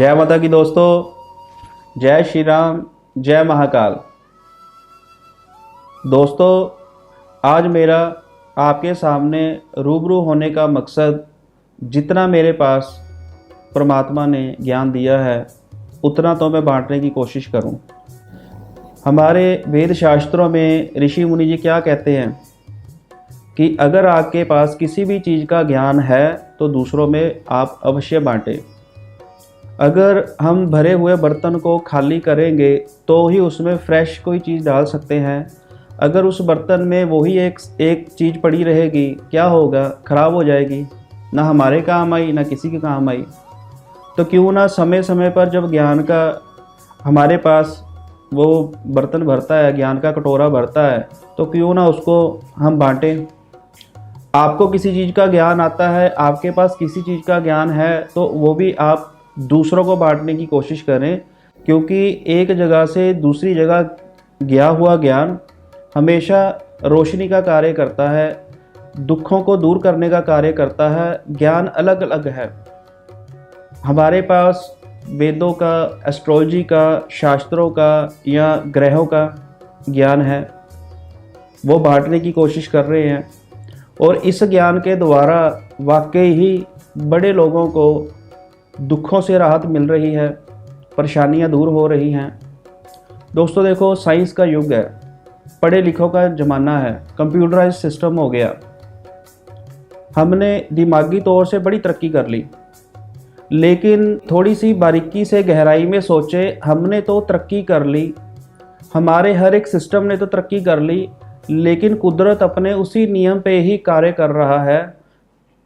जय माता की दोस्तों, जय श्री राम, जय महाकाल। दोस्तों, आज मेरा आपके सामने रूबरू होने का मकसद, जितना मेरे पास परमात्मा ने ज्ञान दिया है उतना तो मैं बांटने की कोशिश करूं। हमारे वेद शास्त्रों में ऋषि मुनि जी क्या कहते हैं कि अगर आपके पास किसी भी चीज़ का ज्ञान है तो दूसरों में आप अवश्य बांटें। अगर हम भरे हुए बर्तन को खाली करेंगे तो ही उसमें फ्रेश कोई चीज़ डाल सकते हैं। अगर उस बर्तन में वही एक चीज़ पड़ी रहेगी, क्या होगा? ख़राब हो जाएगी, ना हमारे काम आई ना किसी के काम आई। तो क्यों ना समय समय पर जब ज्ञान का हमारे पास वो बर्तन भरता है, ज्ञान का कटोरा भरता है, तो क्यों ना उसको हम बांटें। आपको किसी चीज़ का ज्ञान आता है, आपके पास किसी चीज़ का ज्ञान है, तो वो भी आप दूसरों को बांटने की कोशिश करें, क्योंकि एक जगह से दूसरी जगह गया हुआ ज्ञान हमेशा रोशनी का कार्य करता है, दुखों को दूर करने का कार्य करता है। ज्ञान अलग अलग है। हमारे पास वेदों का, एस्ट्रोलॉजी का, शास्त्रों का या ग्रहों का ज्ञान है, वो बांटने की कोशिश कर रहे हैं। और इस ज्ञान के द्वारा वाकई ही बड़े लोगों को दुखों से राहत मिल रही है, परेशानियां दूर हो रही हैं। दोस्तों देखो, साइंस का युग है, पढ़े लिखों का ज़माना है, कंप्यूटराइज सिस्टम हो गया। हमने दिमागी तौर से बड़ी तरक्की कर ली, लेकिन थोड़ी सी बारीकी से गहराई में सोचे, हमने तो तरक्की कर ली, हमारे हर एक सिस्टम ने तो तरक्की कर ली, लेकिन कुदरत अपने उसी नियम पे ही कार्य कर रहा है।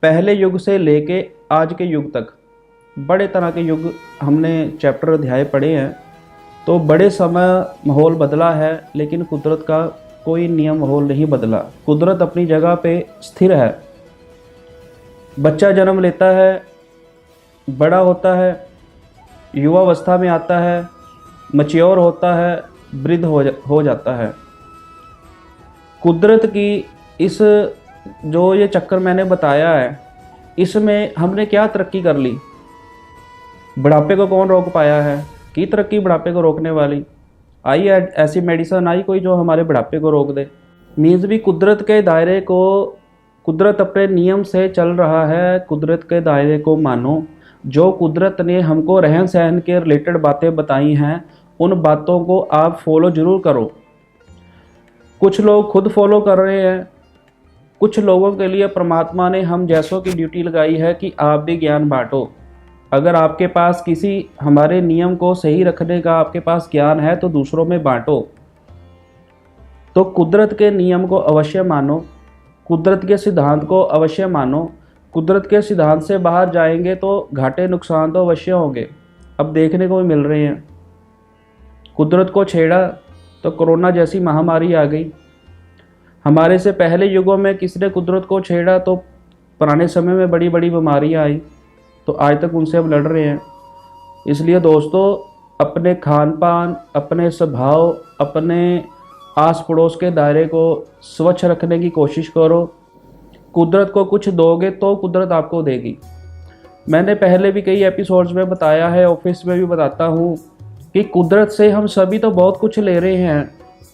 पहले युग से लेके आज के युग तक बड़े तरह के युग हमने चैप्टर अध्याय पढ़े हैं। तो बड़े समय माहौल बदला है, लेकिन कुदरत का कोई नियम माहौल नहीं बदला। कुदरत अपनी जगह पे स्थिर है। बच्चा जन्म लेता है, बड़ा होता है, युवावस्था में आता है, मैच्योर होता है, वृद्ध हो जाता है। कुदरत की इस जो ये चक्कर मैंने बताया है, इसमें हमने क्या तरक्की कर ली? बुढ़ापे को कौन रोक पाया है? की तरक्की बुढ़ापे को रोकने वाली आई? ऐसी मेडिसिन आई कोई जो हमारे बुढ़ापे को रोक दे? मीन्स भी कुदरत के दायरे को, कुदरत अपने नियम से चल रहा है, कुदरत के दायरे को मानो। जो कुदरत ने हमको रहन सहन के रिलेटेड बातें बताई हैं, उन बातों को आप फॉलो ज़रूर करो। कुछ लोग खुद फॉलो कर रहे हैं, कुछ लोगों के लिए परमात्मा ने हम जैसों की ड्यूटी लगाई है कि आप भी ज्ञान बांटो। अगर आपके पास किसी हमारे नियम को सही रखने का आपके पास ज्ञान है तो दूसरों में बांटो। तो कुदरत के नियम को अवश्य मानो, कुदरत के सिद्धांत को अवश्य मानो। कुदरत के सिद्धांत से बाहर जाएंगे तो घाटे नुकसान तो अवश्य होंगे। अब देखने को भी मिल रहे हैं। कुदरत को छेड़ा तो कोरोना जैसी महामारी आ गई। हमारे से पहले युगों में किसने कुदरत को छेड़ा तो पुराने समय में बड़ी बड़ी बीमारियां आई, तो आज तक उनसे हम लड़ रहे हैं। इसलिए दोस्तों, अपने खान पान, अपने स्वभाव, अपने आस पड़ोस के दायरे को स्वच्छ रखने की कोशिश करो। कुदरत को कुछ दोगे तो कुदरत आपको देगी। मैंने पहले भी कई एपिसोड्स में बताया है, ऑफिस में भी बताता हूँ कि कुदरत से हम सभी तो बहुत कुछ ले रहे हैं,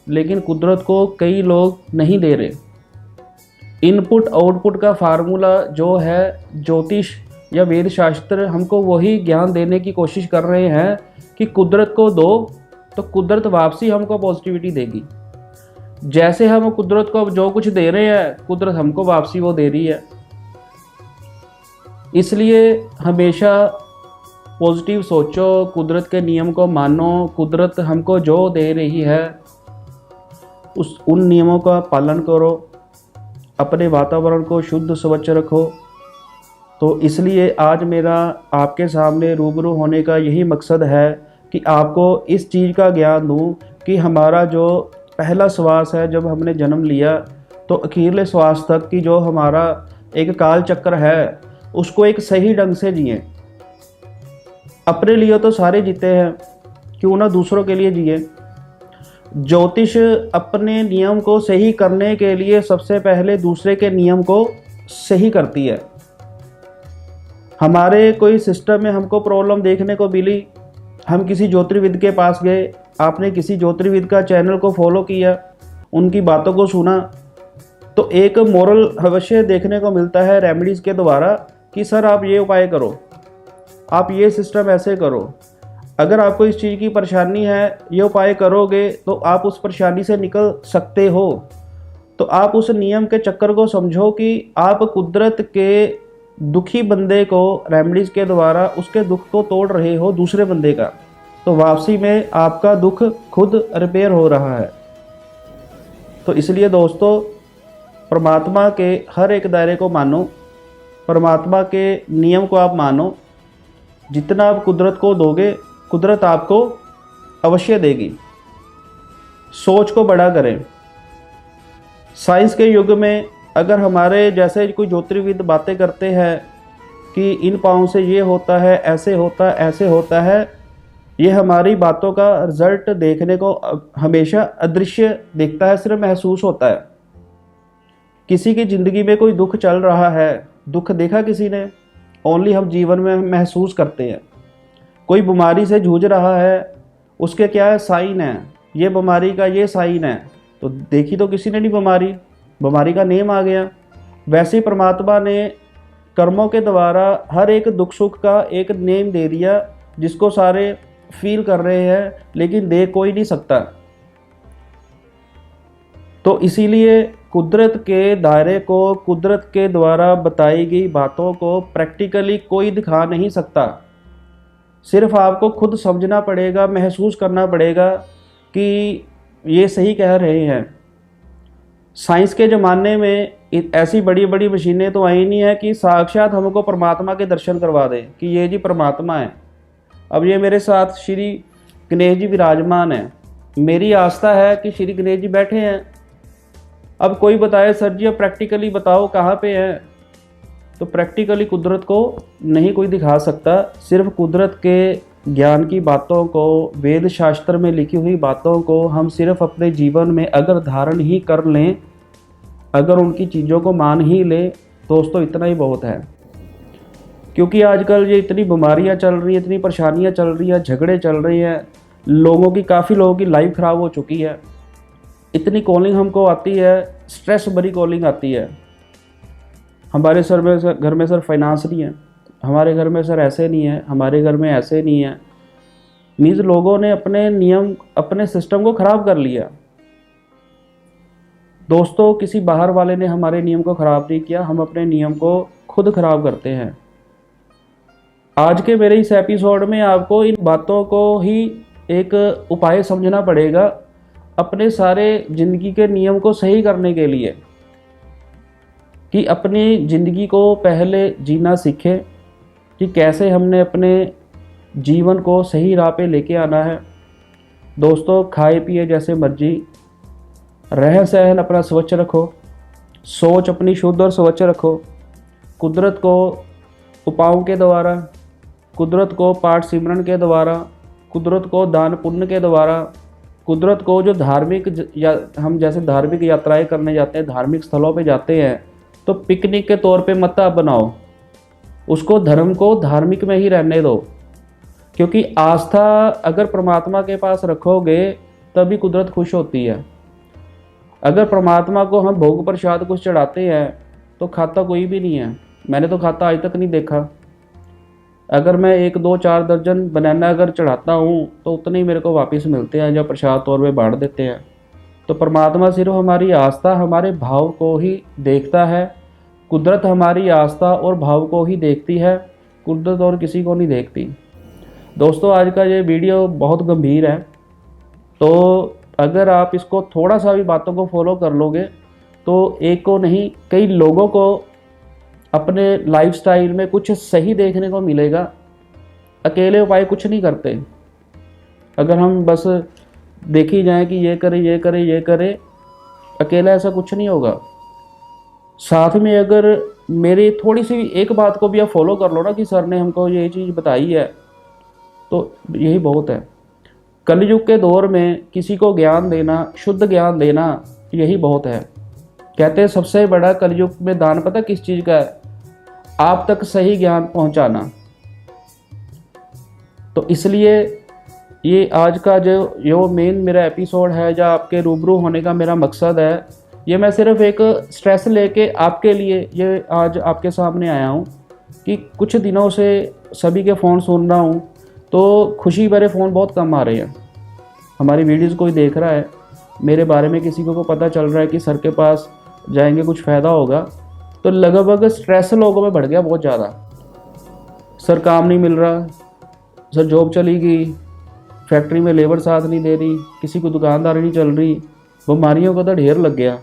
लेकिन कुदरत को कई लोग नहीं दे रहे। इनपुट आउटपुट का फार्मूला जो है, ज्योतिष या वेद शास्त्र हमको वही ज्ञान देने की कोशिश कर रहे हैं कि कुदरत को दो तो कुदरत वापसी हमको पॉजिटिविटी देगी। जैसे हम कुदरत को जो कुछ दे रहे हैं, कुदरत हमको वापसी वो दे रही है। इसलिए हमेशा पॉजिटिव सोचो, कुदरत के नियम को मानो। कुदरत हमको जो दे रही है उन नियमों का पालन करो, अपने वातावरण को शुद्ध स्वच्छ रखो। तो इसलिए आज मेरा आपके सामने रूबरू होने का यही मकसद है कि आपको इस चीज़ का ज्ञान दूं कि हमारा जो पहला श्वास है, जब हमने जन्म लिया तो अखीरले श्वास तक की जो हमारा एक काल चक्र है, उसको एक सही ढंग से जिए। अपने लिए तो सारे जीते हैं, क्यों ना दूसरों के लिए जिए। ज्योतिष अपने नियम को सही करने के लिए सबसे पहले दूसरे के नियम को सही करती है। हमारे कोई सिस्टम में हमको प्रॉब्लम देखने को मिली, हम किसी ज्योतिर्विद के पास गए, आपने किसी ज्योतिर्विद का चैनल को फॉलो किया, उनकी बातों को सुना, तो एक मोरल अवश्य देखने को मिलता है रेमेडीज़ के द्वारा कि सर आप ये उपाय करो, आप ये सिस्टम ऐसे करो। अगर आपको इस चीज़ की परेशानी है, ये उपाय करोगे तो आप उस परेशानी से निकल सकते हो। तो आप उस नियम के चक्कर को समझो कि आप कुदरत के दुखी बंदे को रेमेडीज़ के द्वारा उसके दुख को तोड़ रहे हो दूसरे बंदे का, तो वापसी में आपका दुख खुद रिपेयर हो रहा है। तो इसलिए दोस्तों, परमात्मा के हर एक दायरे को मानो, परमात्मा के नियम को आप मानो। जितना आप कुदरत को दोगे, कुदरत आपको अवश्य देगी। सोच को बड़ा करें। साइंस के युग में अगर हमारे जैसे कोई ज्योतिर्विद बातें करते हैं कि इन पाँव से ये होता है, ऐसे होता है, ऐसे होता है, ये हमारी बातों का रिजल्ट देखने को हमेशा अदृश्य दिखता है, सिर्फ महसूस होता है। किसी की ज़िंदगी में कोई दुख चल रहा है, दुख देखा किसी ने? ओनली हम जीवन में महसूस करते हैं। कोई बीमारी से जूझ रहा है, उसके क्या है, साइन है, ये बीमारी का ये साइन है, तो देखी तो किसी ने नहीं बीमारी, बीमारी का नेम आ गया। वैसे ही परमात्मा ने कर्मों के द्वारा हर एक दुख सुख का एक नेम दे दिया, जिसको सारे फील कर रहे हैं लेकिन देख कोई नहीं सकता। तो इसीलिए कुदरत के दायरे को, कुदरत के द्वारा बताई गई बातों को प्रैक्टिकली कोई दिखा नहीं सकता। सिर्फ आपको खुद समझना पड़ेगा, महसूस करना पड़ेगा कि ये सही कह रहे हैं। साइंस के ज़माने में ऐसी बड़ी बड़ी मशीनें तो आई नहीं है कि साक्षात हमको परमात्मा के दर्शन करवा दे कि ये जी परमात्मा है। अब ये मेरे साथ श्री गणेश जी विराजमान हैं, मेरी आस्था है कि श्री गणेश जी बैठे हैं। अब कोई बताए सर जी अब प्रैक्टिकली बताओ कहाँ पे हैं, तो प्रैक्टिकली कुदरत को नहीं कोई दिखा सकता। सिर्फ कुदरत के ज्ञान की बातों को, वेद शास्त्र में लिखी हुई बातों को हम सिर्फ अपने जीवन में अगर धारण ही कर लें, अगर उनकी चीज़ों को मान ही लें, दोस्तों इतना ही बहुत है। क्योंकि आजकल ये इतनी बीमारियां चल रही हैं, इतनी परेशानियां चल रही हैं, झगड़े चल रहे हैं, लोगों की, काफ़ी लोगों की लाइफ ख़राब हो चुकी है। इतनी कॉलिंग हमको आती है, स्ट्रेस भरी कॉलिंग आती है। हमारे घर में सर फाइनेंस नहीं है, हमारे घर में सर ऐसे नहीं है, हमारे घर में ऐसे नहीं है। मीन्स लोगों ने अपने नियम, अपने सिस्टम को ख़राब कर लिया। दोस्तों, किसी बाहर वाले ने हमारे नियम को ख़राब नहीं किया, हम अपने नियम को खुद ख़राब करते हैं। आज के मेरे इस एपिसोड में आपको इन बातों को ही एक उपाय समझना पड़ेगा अपने सारे ज़िंदगी के नियम को सही करने के लिए, कि अपनी ज़िंदगी को पहले जीना सीखें कि कैसे हमने अपने जीवन को सही राह पे लेके आना है। दोस्तों, खाए पिए जैसे मर्जी, रहन सहन अपना स्वच्छ रखो, सोच अपनी शुद्ध और स्वच्छ रखो। कुदरत को उपायों के द्वारा, कुदरत को पाठ सिमरन के द्वारा, कुदरत को दान पुण्य के द्वारा, कुदरत को जो धार्मिक हम जैसे धार्मिक यात्राएं करने जाते हैं, धार्मिक स्थलों पे जाते हैं, तो पिकनिक के तौर पे मत आप बनाओ उसको, धर्म को धार्मिक में ही रहने दो। क्योंकि आस्था अगर परमात्मा के पास रखोगे तभी कुदरत खुश होती है। अगर परमात्मा को हम भोग प्रसाद कुछ चढ़ाते हैं तो खाता कोई भी नहीं है, मैंने तो खाता आज तक नहीं देखा। अगर मैं 1 2 4 दर्जन बनाना अगर चढ़ाता हूँ तो उतने ही मेरे को वापस मिलते हैं जो प्रसाद तौर पे बांट देते हैं। तो परमात्मा सिर्फ हमारी आस्था, हमारे भाव को ही देखता है। कुदरत हमारी आस्था और भाव को ही देखती है, कुदरत और किसी को नहीं देखती। दोस्तों, आज का ये वीडियो बहुत गंभीर है, तो अगर आप इसको थोड़ा सा भी बातों को फॉलो कर लोगे तो एक को नहीं कई लोगों को अपने लाइफस्टाइल में कुछ सही देखने को मिलेगा। अकेले उपाय कुछ नहीं करते। अगर हम बस देखी जाए कि ये करे, ये करे, ये करे, अकेला ऐसा कुछ नहीं होगा। साथ में अगर मेरी थोड़ी सी एक बात को भी आप फॉलो कर लो ना कि सर ने हमको ये चीज़ बताई है, तो यही बहुत है। कलयुग के दौर में किसी को ज्ञान देना, शुद्ध ज्ञान देना, यही बहुत है। कहते हैं सबसे बड़ा कलयुग में दान पता किस चीज़ का है? आप तक सही ज्ञान पहुंचाना। तो इसलिए ये आज का जो मेन मेरा एपिसोड है, जो आपके रूबरू होने का मेरा मकसद है, ये मैं सिर्फ एक स्ट्रेस लेके आपके लिए ये आज आपके सामने आया हूँ कि कुछ दिनों से सभी के फ़ोन सुन रहा हूँ तो खुशी भरे फ़ोन बहुत कम आ रहे हैं। हमारी वीडियोज़ कोई देख रहा है, मेरे बारे में किसी को पता चल रहा है कि सर के पास जाएंगे कुछ फ़ायदा होगा, तो लगभग स्ट्रेस लोगों में बढ़ गया बहुत ज़्यादा। सर काम नहीं मिल रहा, सर जॉब चली गई, फैक्ट्री में लेबर साथ नहीं दे रही, किसी को दुकानदारी नहीं चल रही, बीमारियों का तो ढेर लग गया।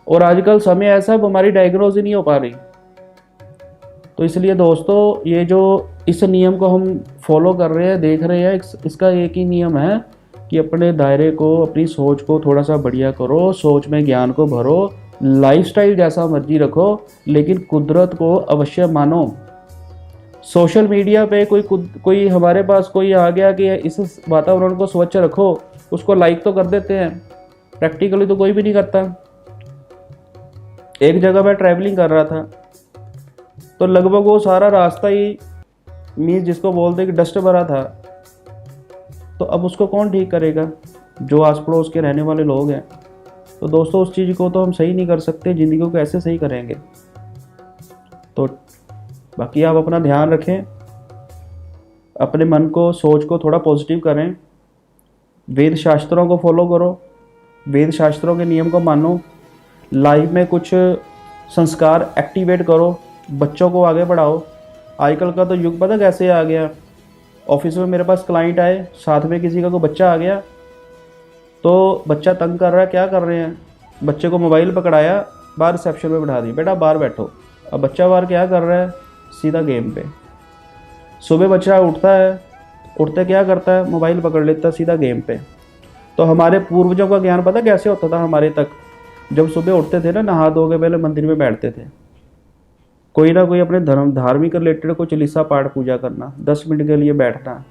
और आजकल समय ऐसा है बीमारी डायग्नोज ही नहीं हो पा रही। तो इसलिए दोस्तों ये जो इस नियम को हम फॉलो कर रहे हैं, देख रहे हैं, इसका एक ही नियम है कि अपने दायरे को, अपनी सोच को थोड़ा सा बढ़िया करो, सोच में ज्ञान को भरो, लाइफस्टाइल जैसा मर्जी रखो, लेकिन कुदरत को अवश्य मानो। सोशल मीडिया पे कोई हमारे पास कोई आ गया कि इस वातावरण को स्वच्छ रखो, उसको लाइक तो कर देते हैं, प्रैक्टिकली तो कोई भी नहीं करता। एक जगह मैं ट्रैवलिंग कर रहा था तो लगभग वो सारा रास्ता ही मीन्स जिसको बोलते कि डस्ट भरा था। तो अब उसको कौन ठीक करेगा? जो आस पड़ोस के रहने वाले लोग हैं। तो दोस्तों उस चीज़ को तो हम सही नहीं कर सकते, ज़िंदगी को कैसे सही करेंगे? तो बाकी आप अपना ध्यान रखें, अपने मन को, सोच को थोड़ा पॉजिटिव करें, वेद शास्त्रों को फॉलो करो, वेद शास्त्रों के नियम को मानो, लाइफ में कुछ संस्कार एक्टिवेट करो, बच्चों को आगे बढ़ाओ। आजकल का तो युग पता कैसे आ गया, ऑफिस में मेरे पास क्लाइंट आए, साथ में किसी का कोई बच्चा आ गया, तो बच्चा तंग कर रहा है, क्या कर रहे हैं, बच्चे को मोबाइल पकड़ाया, बाहर रिसेप्शन में बैठा दी, बेटा बाहर बैठो। अब बच्चा बाहर क्या कर रहा है? सीधा गेम पे। सुबह बच्चा उठता है, उठते क्या करता है? मोबाइल पकड़ लेता है, सीधा गेम पे। तो हमारे पूर्वजों का ज्ञान पता कैसे होता था हमारे तक? जब सुबह उठते थे ना, नहा धो के पहले मंदिर में बैठते थे, कोई ना कोई अपने धार्मिक रिलेटेड को चालीसा पाठ पूजा करना, 10 मिनट के लिए बैठना।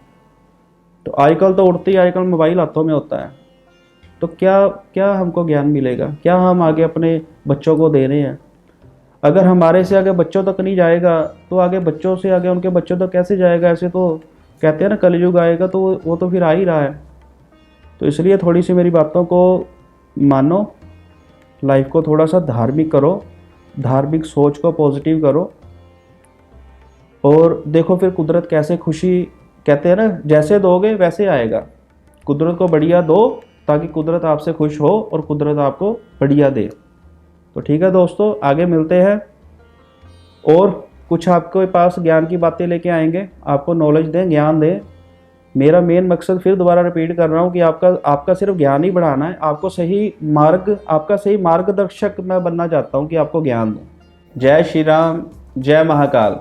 तो आजकल तो उठते ही आजकल मोबाइल हाथों में होता है। तो क्या क्या हमको ज्ञान मिलेगा? क्या हम आगे अपने बच्चों को दे रहे हैं? अगर हमारे से आगे बच्चों तक नहीं जाएगा तो आगे बच्चों से आगे उनके बच्चों तक कैसे जाएगा? ऐसे तो कहते हैं ना कलयुग आएगा, तो वो तो फिर आ ही रहा है। तो इसलिए थोड़ी सी मेरी बातों को मानो, लाइफ को थोड़ा सा धार्मिक करो, धार्मिक सोच को पॉजिटिव करो, और देखो फिर कुदरत कैसे खुशी, कहते हैं ना जैसे दोगे वैसे आएगा। कुदरत को बढ़िया दो ताकि कुदरत आपसे खुश हो और कुदरत आपको बढ़िया दे। तो ठीक है दोस्तों, आगे मिलते हैं और कुछ आपके पास ज्ञान की बातें लेके आएंगे, आपको नॉलेज दें, ज्ञान दें। मेरा मेन मकसद फिर दोबारा रिपीट कर रहा हूँ कि आपका सिर्फ ज्ञान ही बढ़ाना है, आपको सही मार्ग, आपका सही मार्गदर्शक मैं बनना चाहता हूँ कि आपको ज्ञान दूँ। जय श्री राम, जय महाकाल।